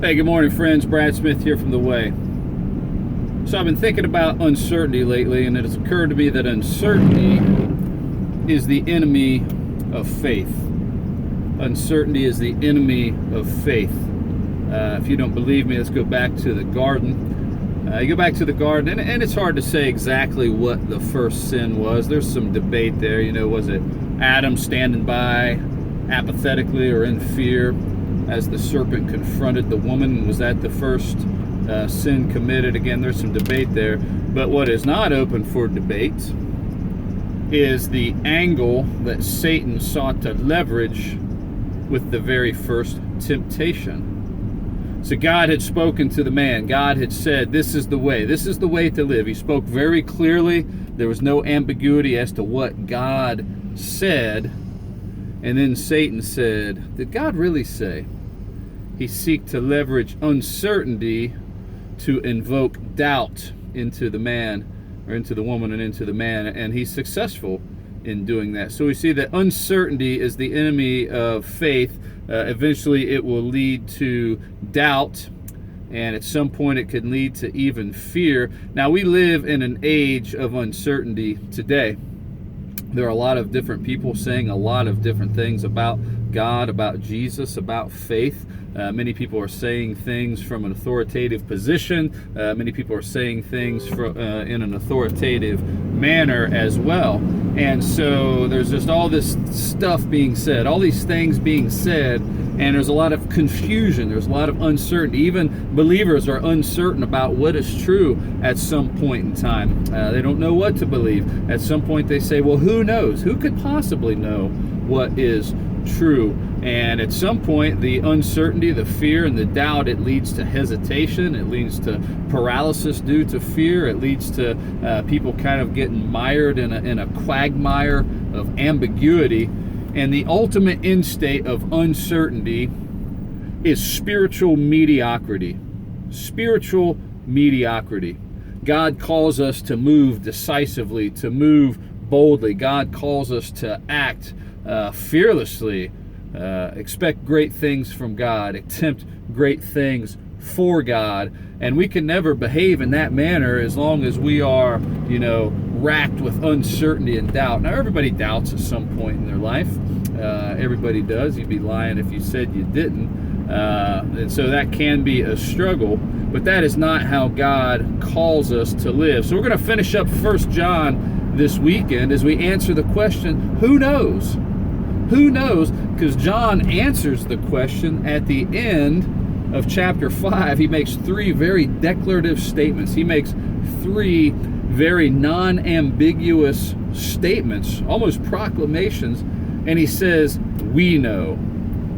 Hey, good morning, friends. Brad Smith here from The Way. So I've been thinking about uncertainty lately, and it has occurred to me that uncertainty is the enemy of faith. Uncertainty is the enemy of faith. If you don't believe me, let's go back to the garden. You go back to the garden, and it's hard to say exactly what the first sin was. There's some debate there. Was it Adam standing by apathetically or in fear as the serpent confronted the woman? Was that the first sin committed? Again, there's some debate there. But what is not open for debate is the angle that Satan sought to leverage with the very first temptation. So God had spoken to the man. God had said, this is the way. This is the way to live. He spoke very clearly. There was no ambiguity as to what God said. And then Satan said, did God really say? He seeked to leverage uncertainty to invoke doubt into the man, or into the woman and into the man, and he's successful in doing that. So we see that uncertainty is the enemy of faith. Eventually it will lead to doubt, and at some point it can lead to even fear. Now, we live in an age of uncertainty today. There are a lot of different people saying a lot of different things about God, about Jesus, about faith. Many people are saying things from an authoritative position. Many people are saying things in an authoritative manner as well. And so there's just all this stuff being said, all these things being said, and there's a lot of confusion. There's a lot of uncertainty. Even believers are uncertain about what is true at some point in time. They don't know what to believe. At some point they say, well, who knows? Who could possibly know what is true? And at some point, the uncertainty, the fear, and the doubt, it leads to hesitation. It leads to paralysis due to fear. It leads to people kind of getting mired in a quagmire of ambiguity. And the ultimate end state of uncertainty is spiritual mediocrity. Spiritual mediocrity. God calls us to move decisively, to move boldly. God calls us to act fearlessly. Expect great things from God, attempt great things for God, and we can never behave in that manner as long as we are, racked with uncertainty and doubt. Now, everybody doubts at some point in their life. Everybody does. You'd be lying if you said you didn't. And so that can be a struggle, but that is not how God calls us to live. So we're going to finish up 1 John this weekend as we answer the question, who knows? Who knows? Because John answers the question at the end of chapter 5. He makes three very declarative statements. He makes three very non-ambiguous statements, almost proclamations, and he says, we know.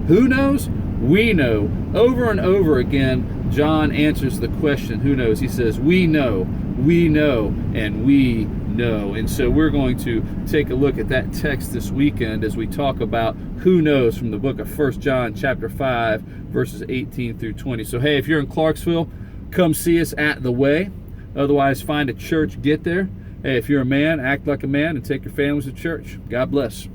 Who knows? We know. Over and over again, John answers the question, who knows? He says, we know, and we know. And so we're going to take a look at that text this weekend as we talk about who knows from the book of 1 John chapter 5, verses 18 through 20. So hey, if you're in Clarksville, come see us at The Way. Otherwise, find a church, get there. Hey, if you're a man, act like a man and take your families to church. God bless.